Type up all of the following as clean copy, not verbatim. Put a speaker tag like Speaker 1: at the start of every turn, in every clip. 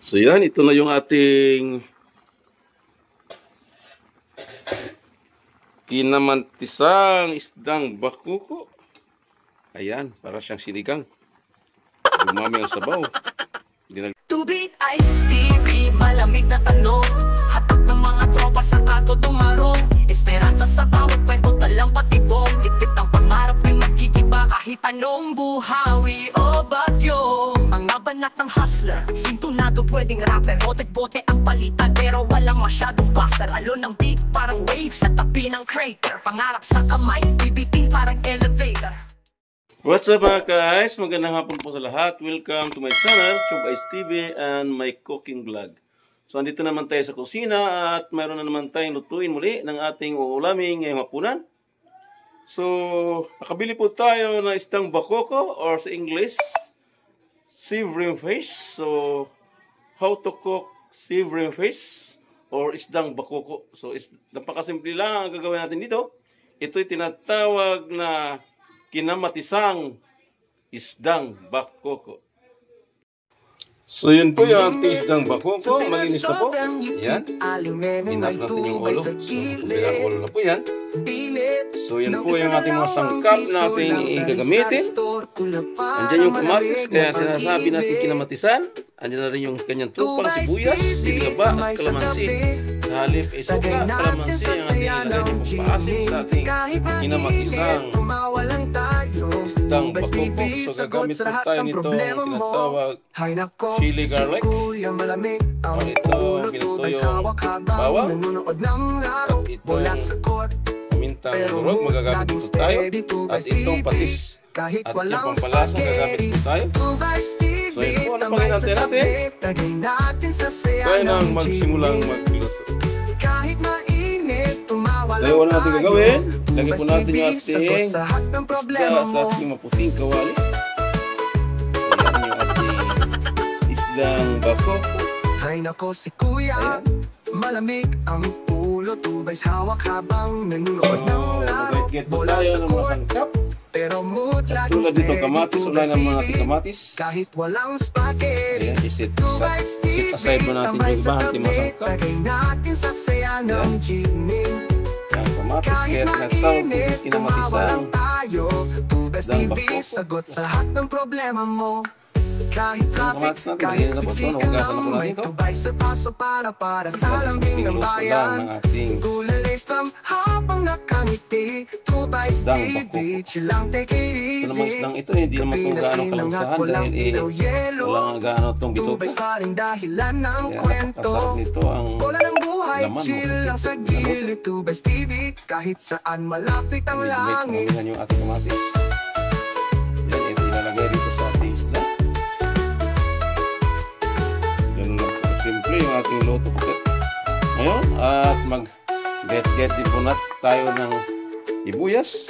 Speaker 1: So yan, ito na yung ating kinamantisang isdang bakuko. Ayan, para siyang sinigang. Dumami ang sabaw.
Speaker 2: Tubig Ice TV, malamig na tanong. Hatak ng mga tropa sa kanto dumarong. Esperanza sa bawat kwento, talang patibong. Dikit ang pangarap ay magkikiba kahit anong buhawi o bagyo. Mga banat ng hustler, sintunado pwedeng rapper. Bote-bote ang palitan pero walang masyadong buzzer. Alon ng beat parang wave sa tabi ng crater. Pangarap sa kamay, bibiting parang elevator.
Speaker 1: What's up mga guys? Magandang hapon po sa lahat. Welcome to my channel, Chub Ice TV and my cooking vlog. So andito naman tayo sa kusina at mayroon na naman tayong lutuin muli ng ating uulaming ngayong hapunan. So nakabili po tayo ng isdang bakoko or sa English, shrimp fish. So how to cook shrimp fish or isdang bakoko. So napakasimple lang ang gagawin natin dito. Ito'y tinatawag na kinamatisang isdang bakoko. So yun po yung ating isdang bakoko. Malinis na po. Yan. Hinap natin yung ulo. So kubilang ulo na po yan. So yan po yung ating mga sangkap natin gagamitin. Andyan yung kamatis. Kaya sinasabi natin kinamatisan. Andyan na rin yung kanyang tupang sibuyas, silaba at kalamansi. Sa halip ay suka, kalamansi ang ating ilagay ng pampasim sa ating kinamatisang isdang bakoko. So gagamit po tayo nito ang tinatawag chili garlic. O ito pinatuyong bawang. At itong pamintang durog magagamit po tayo. At itong patis at yung pampalasang gagamit po tayo. So yun po, ano pang natin? Tayo nang magsimulang magluto. So yun, ano natin gagawin? Lagay po natin yung ating isda sa ating maputing kawali. Ayan yung ating isdang bakoko. Ayan.
Speaker 3: Malamig ang ulo, tubay's hawak habang nanonood ng laro.
Speaker 1: Bola sa court,
Speaker 3: pero mood lagi
Speaker 1: tulad dito kamatis, ulay naman natin kamatis.
Speaker 3: Kahit walang spaghetti.
Speaker 1: Ayan, isit aside mo natin yung iba natin masangkap. Ayan. Ang kamatis, kaya tinatawag kinamatisang isdang bakoko.
Speaker 3: Sagot sa lahat ng problema mo. Kahit traffic, kahit siksikan lang, may tubay sa paso para sa lambing ng bayan. Gulay strum habang nakangiti, tubay TV, chilang take it easy.
Speaker 1: Ito namang isdang ito, hindi naman itong gaano kalangsahan dahil walang gaano itong bituka.
Speaker 3: Tubay pa rin dahilan ng kwento.
Speaker 1: Nito ang
Speaker 3: bola ng buhay, chill lang sa gilid, tubay TV, kahit saan malapit ang langit.
Speaker 1: Pagmamihan yung ating kamatis. Yan, ito ilalagay dito sa ating isda. Simple yung ating luto po ngayon at mag-get din po tayo ng ibuyas.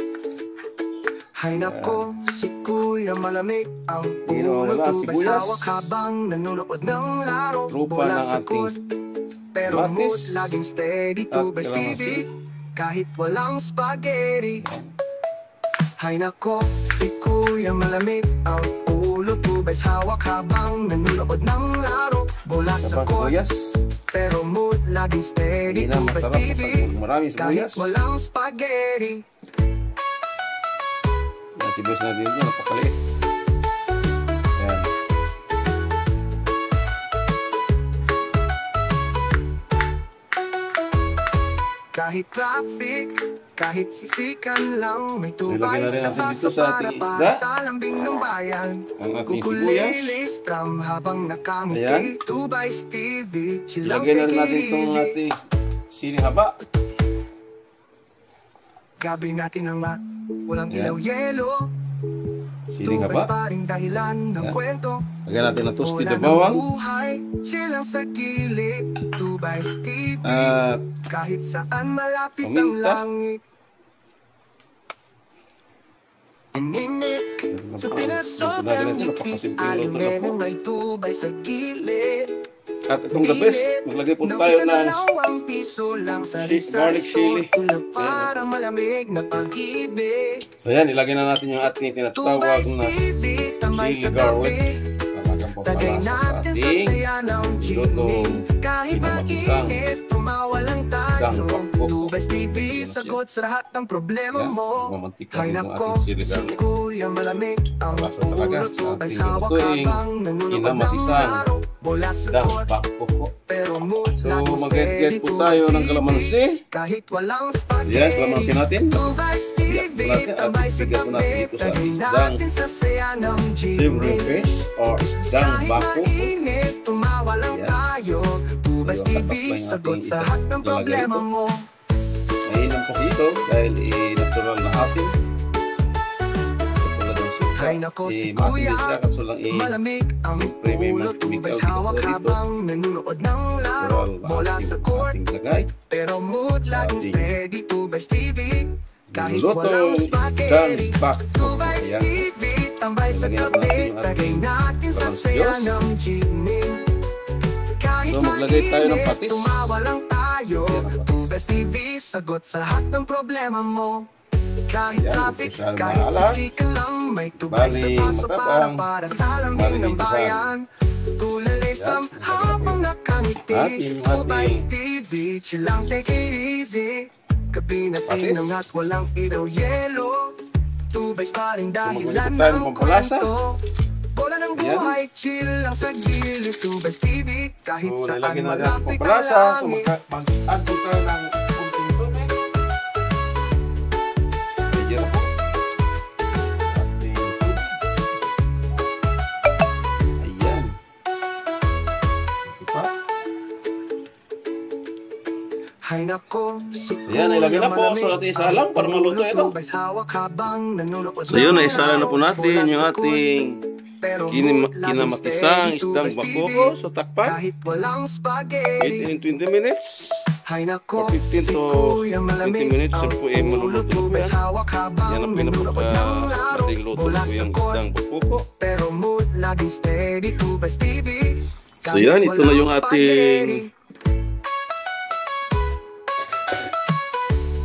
Speaker 3: Hay nako, si Kuya malamig ang ulo, tubay hawak habang nanonood ng laro. Bola sa court, pero mood laging steady, tubay TV, kahit walang spaghetti. Hay nako, si Kuya malamig ang ulo, tubay hawak habang nanonood ng laro. Bola sa court, pero mood laging steady, tubay TV, kahit walang spaghetti.
Speaker 1: Yan, sibuyas natin dito, napakaliit. Yan.
Speaker 3: Kahit traffic, kahit sisikan lang, may
Speaker 1: So,
Speaker 3: tubay
Speaker 1: ilagay
Speaker 3: sa
Speaker 1: na rin natin
Speaker 3: paso
Speaker 1: dito sa ating isda.
Speaker 3: sa lambing ng bayan.
Speaker 1: Ang ating sibuyas.
Speaker 3: Strum habang nakangiti,
Speaker 1: Ayan.
Speaker 3: tubay TV, chilang
Speaker 1: Ilagay na rin
Speaker 3: take
Speaker 1: natin
Speaker 3: it
Speaker 1: itong
Speaker 3: easy.
Speaker 1: ating siling haba.
Speaker 3: Gabi natin ang mat, walang
Speaker 1: Ayan.
Speaker 3: ilaw yelo.
Speaker 1: Siling
Speaker 3: Tubay
Speaker 1: haba.
Speaker 3: pa rin dahilan ng
Speaker 1: Ayan.
Speaker 3: kwento.
Speaker 1: Lagyan natin ng toasted
Speaker 3: Bola
Speaker 1: na
Speaker 3: ng
Speaker 1: bawang.
Speaker 3: buhay, chilang sa gilid, tubay TV,
Speaker 1: At
Speaker 3: kahit saan malapit ang
Speaker 1: paminta.
Speaker 3: langit. Ininit sa pinasobrang ngiti, alumin ang may tubay sa gilid.
Speaker 1: At itong the best, maglagay po tayo ng
Speaker 3: piso lang sa
Speaker 1: garlic chili.
Speaker 3: para malamig na pag-ibig.
Speaker 1: So yan, ilagay na natin yung ating tinatawag na chili garlic. Talagang
Speaker 3: Tagay natin sa saya ng chimney. Kahit mainit, tumawa lang tayo. Tubes TV, sagot sa lahat ng problema mo. Hay nako, si Kuya Malamig ang ulo. Tubes hawak habang nanonood ng laro. Bola sa court, pero mood laging steady.
Speaker 1: Po tayo ng kalamansi.
Speaker 3: Kahit walang spaghetti.
Speaker 1: Yan, kalamansi natin.
Speaker 3: Tubes TV, tabay sa tabi. Tagay natin sa saya ng
Speaker 1: Savory
Speaker 3: chimney.
Speaker 1: fish or isdang bako.
Speaker 3: Kahit mainit, tumawa lang tayo. Tubes TV, sagot sa lahat ng problema mo.
Speaker 1: Mainam kasi ito dahil natural na asin. Katulad ng suka.
Speaker 3: Ay nako, si
Speaker 1: maasin
Speaker 3: Kuya
Speaker 1: din siya kaso lang
Speaker 3: Malamig ang
Speaker 1: may
Speaker 3: ulo.
Speaker 1: chemical
Speaker 3: Tubes
Speaker 1: dito
Speaker 3: hawak
Speaker 1: dito.
Speaker 3: habang nanonood ng laro. Bola sa court,
Speaker 1: lagay.
Speaker 3: pero mood laging steady. Tubes TV, kahit
Speaker 1: Luluto,
Speaker 3: walang spaghetti.
Speaker 1: isdang bako.
Speaker 3: Tubes
Speaker 1: Ayan.
Speaker 3: TV, tambay sa tabi. Tagay natin sa saya ng chimney. Kahit
Speaker 1: So, maglagay tayo ng
Speaker 3: mainit,
Speaker 1: patis.
Speaker 3: tumawa lang tayo.
Speaker 1: Ayan ang patis.
Speaker 3: Tubes TV, sagot sa lahat ng problema mo. Kahit
Speaker 1: Ayan,
Speaker 3: traffic,
Speaker 1: masyadong
Speaker 3: kahit
Speaker 1: maalat.
Speaker 3: siksikan lang, may tubay sa
Speaker 1: Bali,
Speaker 3: paso
Speaker 1: matabang.
Speaker 3: para sa lambing
Speaker 1: Bali,
Speaker 3: ng
Speaker 1: minsan.
Speaker 3: bayan. Tulalistam
Speaker 1: Ayan,
Speaker 3: habang nakangiti.
Speaker 1: Ating
Speaker 3: Tubay TV, chill lang, take it easy. Gabi na
Speaker 1: Patis.
Speaker 3: tinang at walang ilaw yelo. Tubay pa rin dahilan
Speaker 1: maglagay tayo ng
Speaker 3: ng
Speaker 1: pampalasa.
Speaker 3: kwento. Bola ng
Speaker 1: Ayan.
Speaker 3: buhay, chill lang sa gilid. Tubay TV, kahit
Speaker 1: So,
Speaker 3: saan
Speaker 1: lalagyan natin ang
Speaker 3: malapit ang
Speaker 1: pampalasa. So,
Speaker 3: langit.
Speaker 1: mag-add po tayo ng kunting tubig. Ayan po. Ating tubig. Ayan. Ito pa.
Speaker 3: Hay nako, si
Speaker 1: So, yan, ilagay na po sa ating isalang para maluto ito. So, yun, naisala na po natin yung ating kinamatisang isdang bakoko sa takpan.
Speaker 3: Kahit walang spaghetti.
Speaker 1: Within 20 minutes.
Speaker 3: Hay nako,
Speaker 1: For 15
Speaker 3: si
Speaker 1: to
Speaker 3: Kuya
Speaker 1: 20
Speaker 3: Malamig
Speaker 1: minutes,
Speaker 3: ang
Speaker 1: yan po ay maluluto na po yan.
Speaker 3: hawak habang
Speaker 1: Yan ang
Speaker 3: nanonood ng laro.
Speaker 1: pinapakating luto
Speaker 3: Bola
Speaker 1: po
Speaker 3: sa
Speaker 1: yung
Speaker 3: court,
Speaker 1: isdang bakoko.
Speaker 3: pero mood laging steady. Tubes TV.
Speaker 1: So yan, ito na yung ating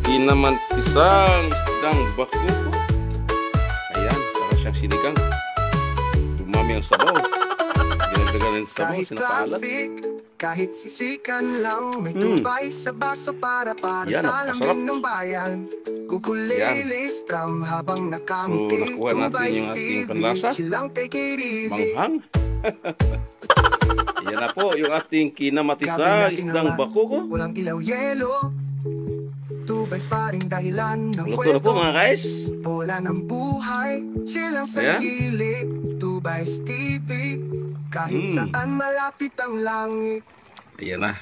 Speaker 1: kinamantisang isdang bakoko. Ayan, para siyang sinigang. Dumami ang sabaw. Dinagdagan ng sabaw,
Speaker 3: Kahit
Speaker 1: sinapalat.
Speaker 3: traffic, kahit sisikan lang, may
Speaker 1: Mm.
Speaker 3: tubay sa baso para
Speaker 1: Yan,
Speaker 3: sa
Speaker 1: masarap.
Speaker 3: lambing ng bayan. Kukulilis, tram habang nakamiti.
Speaker 1: So, nakuha natin yung ating panlasa.
Speaker 3: Chilang, take it easy.
Speaker 1: Manghang. Yan na po yung ating kinamatisa isdang bakoko.
Speaker 3: Walang ilaw yelo. Tubay pa rin dahilan ng
Speaker 1: Luto na po
Speaker 3: kwento.
Speaker 1: mga guys.
Speaker 3: Bola ng buhay, chilang sa
Speaker 1: Ayan.
Speaker 3: gilid. Tubay TV, kahit saan malapit ang langit.
Speaker 1: Ayan na.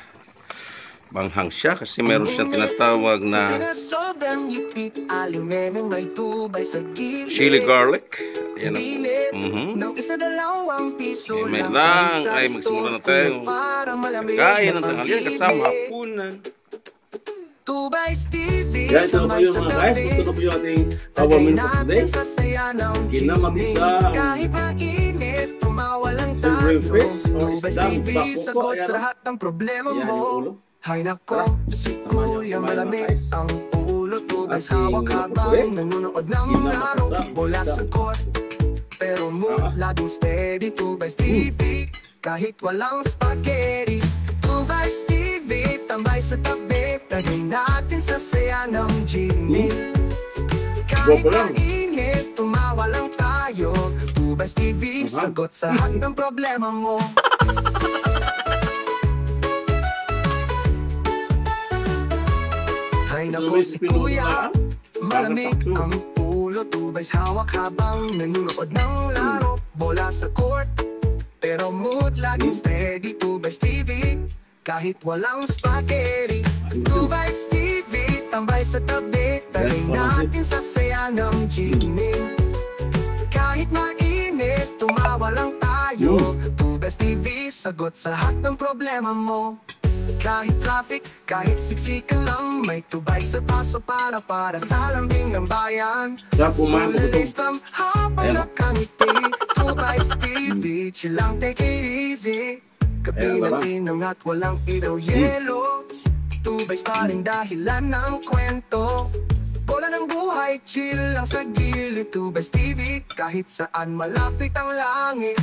Speaker 1: Manghang siya kasi meron siyang tinatawag na
Speaker 3: Sobrang hipit, alimenong may tubay sa gilid.
Speaker 1: chili garlic. Ayan na po.
Speaker 3: Bilid
Speaker 1: Mhm.
Speaker 3: ng isa-dalawang piso
Speaker 1: Okay, may
Speaker 3: lang
Speaker 1: lang.
Speaker 3: sa
Speaker 1: Ay,
Speaker 3: store.
Speaker 1: magsimula na tayo.
Speaker 3: Para malamig
Speaker 1: Kain
Speaker 3: na
Speaker 1: ng tanghalian kasama
Speaker 3: pag-ibig.
Speaker 1: hapunan.
Speaker 3: Tubay TV,
Speaker 1: Yan, ito na po
Speaker 3: tambay
Speaker 1: yung
Speaker 3: sa
Speaker 1: mga guys.
Speaker 3: tabi.
Speaker 1: Ito na po yung ating our
Speaker 3: Tagay
Speaker 1: meal for today.
Speaker 3: natin sa saya ng
Speaker 1: Kinamatisa.
Speaker 3: chimney. Kahit mainit, tumawa lang
Speaker 1: Savory
Speaker 3: tayo.
Speaker 1: fish or
Speaker 3: Tubay
Speaker 1: isdang
Speaker 3: TV,
Speaker 1: bakoko.
Speaker 3: sagot
Speaker 1: Ayan,
Speaker 3: sa
Speaker 1: oh.
Speaker 3: lahat ng problema
Speaker 1: Ayan,
Speaker 3: mo.
Speaker 1: yung ulo.
Speaker 3: Hay nako, si
Speaker 1: Samahan niyo,
Speaker 3: Kuya
Speaker 1: samahan niyo,
Speaker 3: Malamig
Speaker 1: guys.
Speaker 3: ang ulo. Tubay
Speaker 1: Ating
Speaker 3: hawak
Speaker 1: ulo
Speaker 3: habang
Speaker 1: po, eh.
Speaker 3: nanonood ng
Speaker 1: Kinamatisa.
Speaker 3: laro. Bola sa
Speaker 1: Isdang.
Speaker 3: court, pero mood laging steady. Tubay TV, kahit walang spaghetti. Tubay TV, tambay sa tabi. Tagay natin sa saya ng chimney. Kahit
Speaker 1: Go pa lang.
Speaker 3: mainit, tumawa lang tayo. Tubay TV, sagot sa lahat ng problema mo. Hay nako, si Kuya Malamig ang ulo. Tubay hawak habang nanonood ng laro. Bola sa court, pero mood laging steady. Tubay TV, kahit walang spaghetti. Tubay TV, tambay sa tabi. Tagay natin sa saya ng chimney. Kahit mainit, tumawa lang tayo. Tubay TV, sagot sa lahat ng problema mo. Kahit traffic, kahit siksikan lang, may tubay sa paso para sa lambing ng bayan.
Speaker 1: Sarap kumain po ito.
Speaker 3: Tulalistam habang
Speaker 1: Ayan.
Speaker 3: nakangiti. Tubay TV, chill lang, take it easy. Gabi
Speaker 1: Ayan,
Speaker 3: na
Speaker 1: baba.
Speaker 3: tinang at walang ilaw yelo. Tubay pa rin dahilan ng kwento. Bola ng buhay, chill lang sa gilid. Tubay TV, kahit saan malapit ang langit.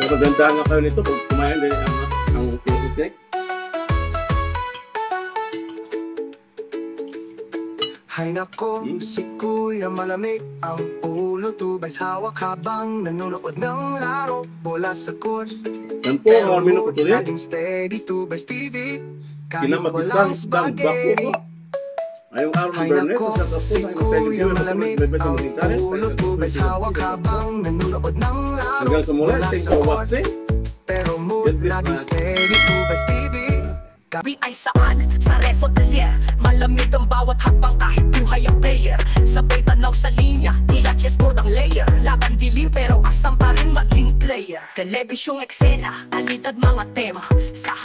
Speaker 1: Magandaan nga kayo nito pag kumain din ang tinik.
Speaker 3: Hay nako, si Kuya Malamig. Ang ulo tubay hawak habang nanonood ng laro. Bola sa court,
Speaker 1: Yan po ang Armin na Patuloy.
Speaker 3: laging steady tubay TV. Kahit
Speaker 1: Kinamatisan
Speaker 3: walang
Speaker 1: ng bako
Speaker 3: spaghetti.
Speaker 1: po. Ayong Armin
Speaker 3: Hay
Speaker 1: Bernes
Speaker 3: nako,
Speaker 1: sa kapo
Speaker 3: si
Speaker 1: sa
Speaker 3: Kuya Malamig. Ang ulo tubay hawak habang nanonood ng laro.
Speaker 1: Hanggang sa mula,
Speaker 3: Bola
Speaker 1: thank
Speaker 3: sa
Speaker 1: you for
Speaker 3: court,
Speaker 1: watching.
Speaker 3: pero mood
Speaker 1: Get this
Speaker 3: laging
Speaker 1: man.
Speaker 3: steady tubay TV.
Speaker 2: Gabi ay saan? Sa refotelier. Malamig ang bawat hakbang kahit buhay ang player. Sabay tanaw sa linya, tila chessboard ang layer. Laban dilim pero asam pa rin maging player. Telebisyong eksena, alidad mga tema. Sa